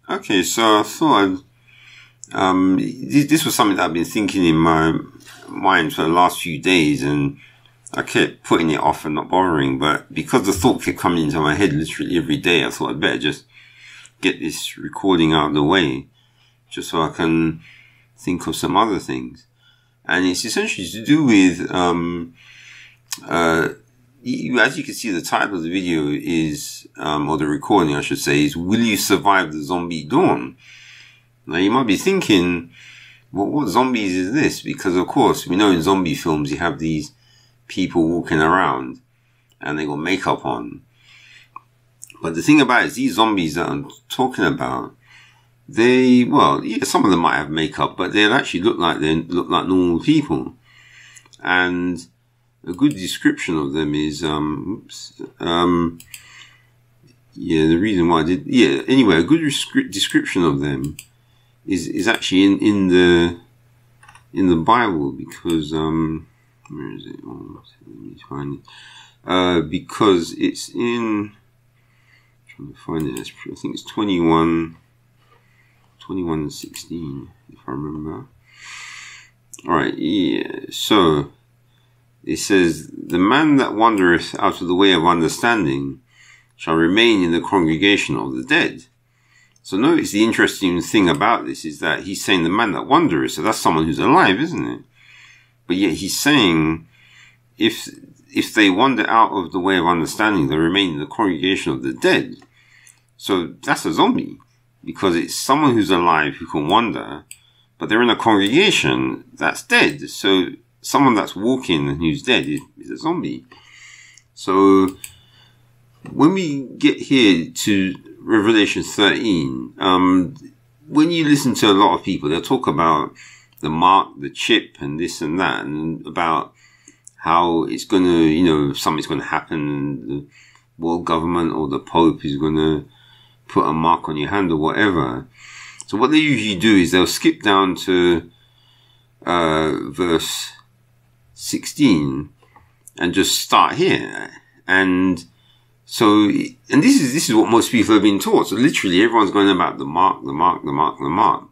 Okay, so I thought this was something that I've been thinking in my mind for the last few days, and I kept putting it off and not bothering. But because the thought kept coming into my head literally every day, I thought I'd better just get this recording out of the way, just so I can think of some other things. And it's essentially to do with as you can see, the title of the video is, or the recording I should say, is "Will You Survive the Zombie Dawn?" Now you might be thinking, well, what zombies is this? Because of course we know in zombie films you have these people walking around and they got makeup on. But the thing about it is, these zombies that I'm talking about, some of them might have makeup, but they'll actually look like normal people. And a good description of them is, the reason why I did, anyway, a good description of them is actually in the Bible, because, where is it? Oh, let me find it. Because it's in, I'm trying to find it, I think it's 21 and 16, if I remember. Alright, so it says, "The man that wandereth out of the way of understanding shall remain in the congregation of the dead." So notice the interesting thing about this is that he's saying the man that wandereth, so that's someone who's alive, isn't it? But yet he's saying if they wander out of the way of understanding, they remain in the congregation of the dead. So that's a zombie, because it's someone who's alive who can wander, but they're in a congregation that's dead. So someone that's walking and who's dead is a zombie. So when we get here to Revelation 13, when you listen to a lot of people, they'll talk about the mark, the chip, and this and that, and about how it's going to, something's going to happen, and the world government or the Pope is going to put a mark on your hand or whatever. So what they usually do is they'll skip down to verse 16 and just start here. And so, and this is what most people have been taught. So literally everyone's going about the mark, the mark, the mark, the mark.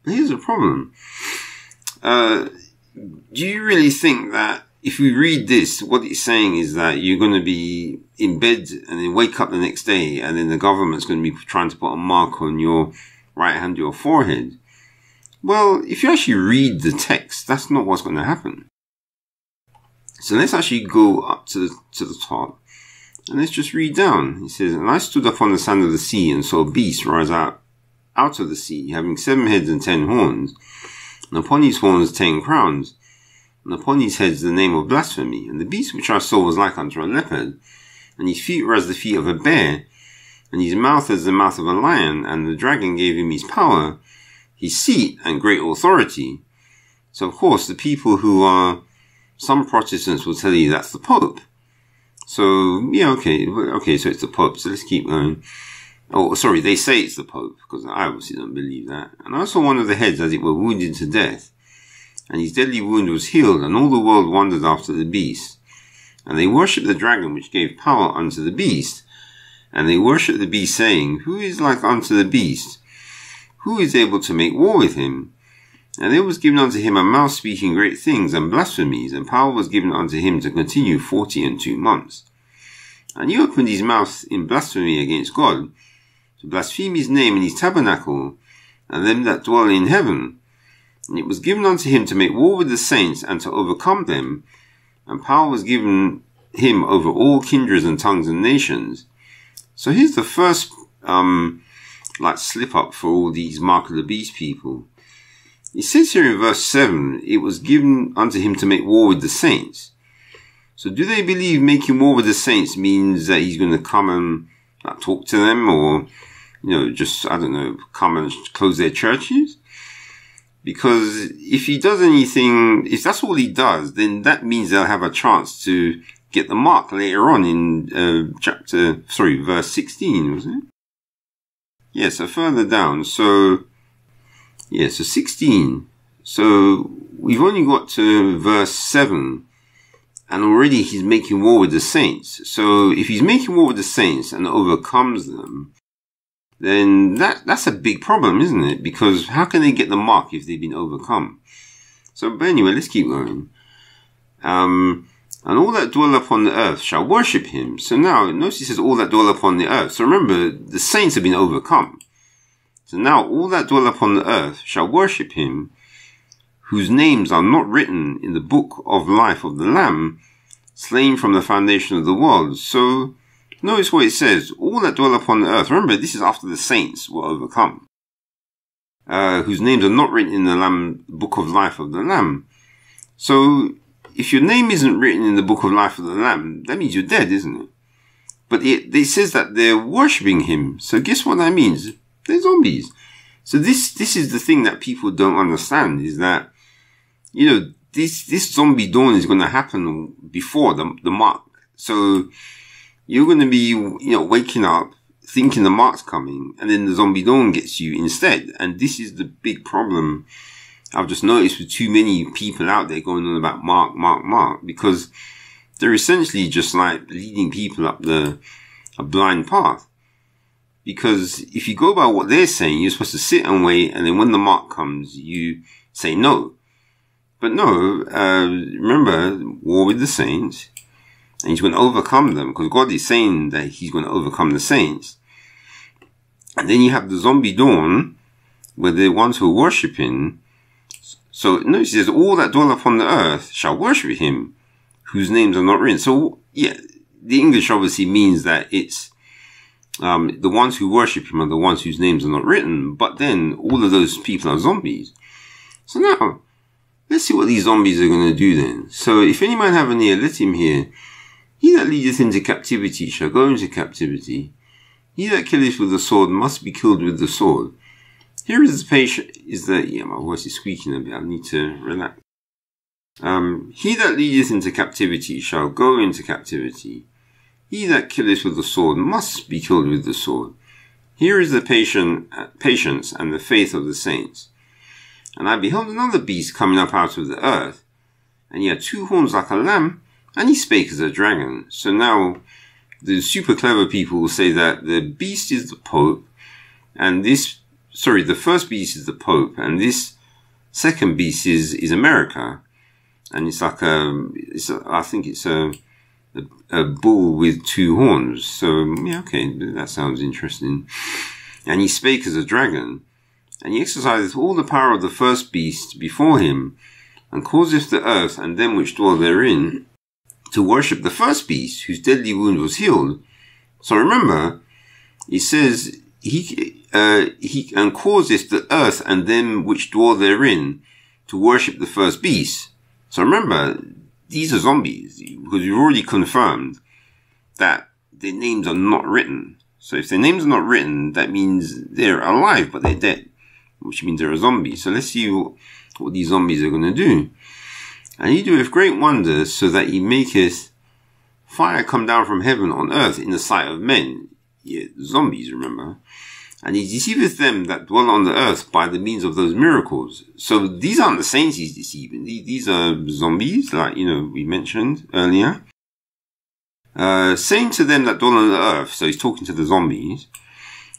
But here's the problem. Do you really think that if we read this, what it's saying is that you're going to be in bed and then wake up the next day, and then the government's going to be trying to put a mark on your right hand, your forehead? Well, if you actually read the text, that's not what's going to happen. So let's actually go up to the top, and let's just read down. It says, "And I stood upon the sand of the sea, and saw a beast rise out of the sea, having 7 heads and 10 horns, and upon his horns 10 crowns, and upon his heads the name of blasphemy. And the beast which I saw was like unto a leopard, and his feet were as the feet of a bear, and his mouth as the mouth of a lion. And the dragon gave him his power, his seat, and great authority." So of course the people who are, some Protestants will tell you that's the Pope. So yeah, okay, so it's the Pope. So let's keep going. Oh, sorry, they say it's the Pope, because I obviously don't believe that. "And I saw one of the heads, as it were, wounded to death, and his deadly wound was healed, and all the world wondered after the beast. And they worshipped the dragon which gave power unto the beast. And they worshipped the beast, saying, Who is like unto the beast? Who is able to make war with him? And there was given unto him a mouth speaking great things and blasphemies, and power was given unto him to continue 42 months. And he opened his mouth in blasphemy against God, to blaspheme his name in his tabernacle, and them that dwell in heaven. And it was given unto him to make war with the saints, and to overcome them. And power was given him over all kindreds and tongues and nations." So here's the first, slip up for all these mark of the beast people. It says here in verse 7, "It was given unto him to make war with the saints." So do they believe making war with the saints means that he's going to come and talk to them, or, just, I don't know, come and close their churches? Because if he does anything, if that's all he does, then that means they'll have a chance to get the mark later on in verse 16, was it? Yeah, so further down. So 16. So we've only got to verse 7, and already he's making war with the saints. So if he's making war with the saints and overcomes them, then that's a big problem, isn't it? Because how can they get the mark if they've been overcome? So, but anyway, let's keep going. And all that dwell upon the earth shall worship him. So now, notice it says all that dwell upon the earth. So remember, the saints have been overcome. So now, all that dwell upon the earth shall worship him, whose names are not written in the book of life of the Lamb, slain from the foundation of the world. So, notice what it says, all that dwell upon the earth. Remember, this is after the saints were overcome, whose names are not written in the book of life of the Lamb. So, if your name isn't written in the book of life of the Lamb, that means you're dead, isn't it? But it says that they're worshipping him. So guess what that means? They're zombies. So this is the thing that people don't understand, is that, you know, this zombie dawn is going to happen before the mark. So you're going to be, you know, waking up thinking the mark's coming, and then the zombie dawn gets you instead. And this is the big problem I've just noticed with too many people out there going on about mark, because they're essentially just like leading people up a blind path. Because if you go by what they're saying, you're supposed to sit and wait, and then when the mark comes, you say no. But no, remember, war with the saints, and he's going to overcome them, because God is saying that he's going to overcome the saints. And then you have the zombie dawn, where the ones who are worshipping. So notice it says, all that dwell upon the earth shall worship him, whose names are not written. So yeah, the English obviously means that it's the ones who worship him are the ones whose names are not written. But then all of those people are zombies. So now, let's see what these zombies are going to do then. So if any man have an ear, let him hear. He that leadeth into captivity shall go into captivity. He that killeth with the sword must be killed with the sword. Here is the patient, yeah, my voice is squeaking a bit, I need to relax. He that leadeth into captivity shall go into captivity. He that killeth with the sword must be killed with the sword. Here is the patience and the faith of the saints. And I beheld another beast coming up out of the earth, and he had 2 horns like a lamb, and he spake as a dragon. So now, the super clever people will say that the beast is the Pope, and the first beast is the Pope, and this second beast is America. And it's like I think it's a bull with 2 horns. So, yeah, okay, that sounds interesting. And he spake as a dragon, and he exerciseth all the power of the first beast before him, and causeth the earth and them which dwell therein to worship the first beast, whose deadly wound was healed. So remember, he says, he causeth the earth and them which dwell therein to worship the first beast. So remember, these are zombies, because we've already confirmed that their names are not written. So if their names are not written, that means they're alive, but they're dead, which means they're a zombie. So let's see what these zombies are going to do. And he doeth great wonders, so that he maketh fire come down from heaven on earth in the sight of men. Yeah, zombies, remember. And he deceiveth them that dwell on the earth by the means of those miracles. So these aren't the saints he's deceiving. These are zombies, like, you know, we mentioned earlier. Saying to them that dwell on the earth, so he's talking to the zombies,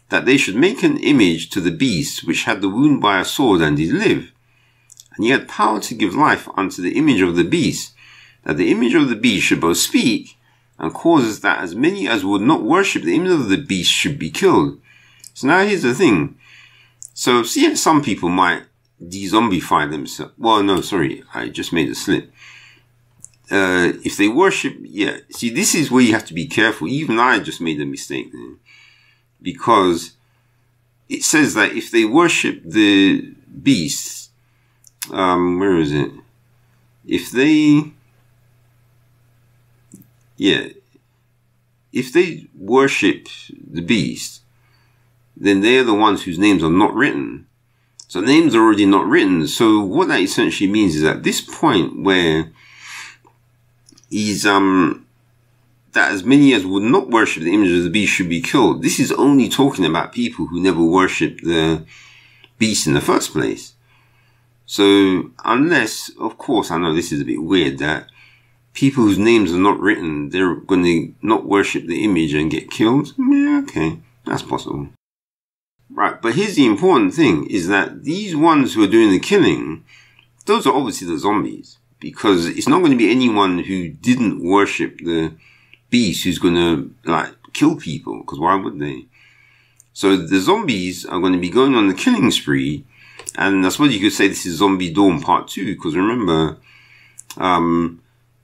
that they should make an image to the beast which had the wound by a sword and did live. And he had power to give life unto the image of the beast, that the image of the beast should both speak, and causes that as many as would not worship the image of the beast should be killed. So now here's the thing. So see, some people might de-zombify themselves. Well, no, sorry, I just made a slip. If they worship, yeah. See, this is where you have to be careful. Even I just made a mistake there. Because it says that if they worship the beast, where is it? If they worship the beast, then they're the ones whose names are not written. So names are already not written. So what that essentially means is at this point where he's, that as many as would not worship the image of the beast should be killed. This is only talking about people who never worshipped the beast in the first place. So unless, of course, I know this is a bit weird, that people whose names are not written, they're going to not worship the image and get killed. Yeah, okay, that's possible. Right, but here's the important thing, is that these ones who are doing the killing, those are obviously the zombies. Because it's not going to be anyone who didn't worship the beast who's going to, like, kill people. Because why would they? So the zombies are going to be going on the killing spree. And I suppose you could say this is Zombie Dawn Part 2. Because remember,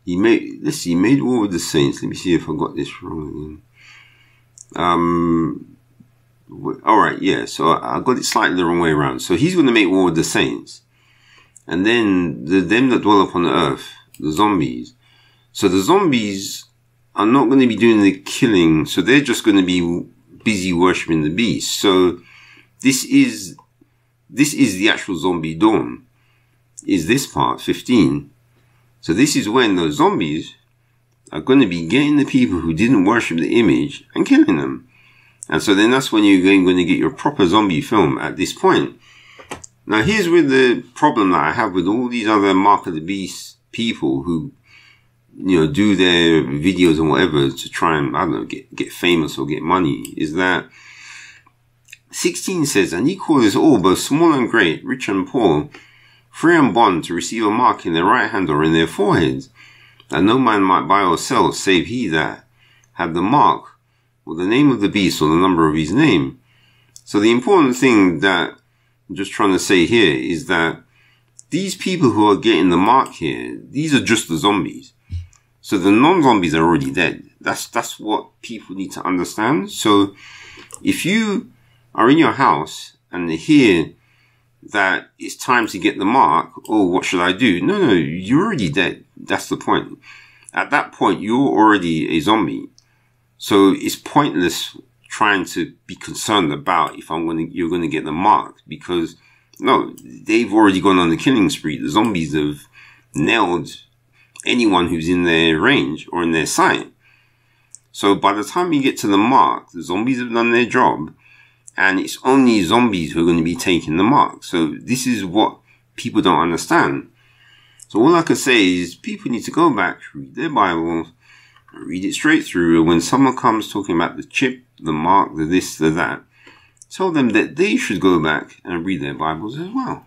he made war with the saints. Let me see if I got this wrong again. Alright, yeah, so I got it slightly the wrong way around. So he's going to make war with the saints. And then them that dwell upon the earth, the zombies. So the zombies are not going to be doing the killing, so they're just going to be busy worshipping the beast. So this is the actual Zombie Dawn, is this part, 15. So this is when those zombies are going to be getting the people who didn't worship the image and killing them. And so then that's when you're going to get your proper zombie film at this point. Now here's where the problem that I have with all these other Mark of the Beast people who, you know, do their videos and whatever to try and, I don't know, get famous or get money, is that 16 says, and he causes all, both small and great, rich and poor, free and bond, to receive a mark in their right hand or in their foreheads, that no man might buy or sell, save he that had the mark, or the name of the beast, or the number of his name. So the important thing that I'm just trying to say here is that these people who are getting the mark here, these are just the zombies. So the non-zombies are already dead. That's what people need to understand. So if you are in your house and hear that it's time to get the mark, oh, what should I do? No, you're already dead. That's the point. At that point, you're already a zombie. So it's pointless trying to be concerned about if you're going to get the mark, because no, they've already gone on the killing spree. The zombies have nailed anyone who's in their range or in their sight. So by the time you get to the mark, the zombies have done their job, and it's only zombies who are going to be taking the mark. So this is what people don't understand. So all I can say is people need to go back, read their Bibles, read it straight through, and when someone comes talking about the chip, the mark, the this, the that, tell them that they should go back and read their Bibles as well.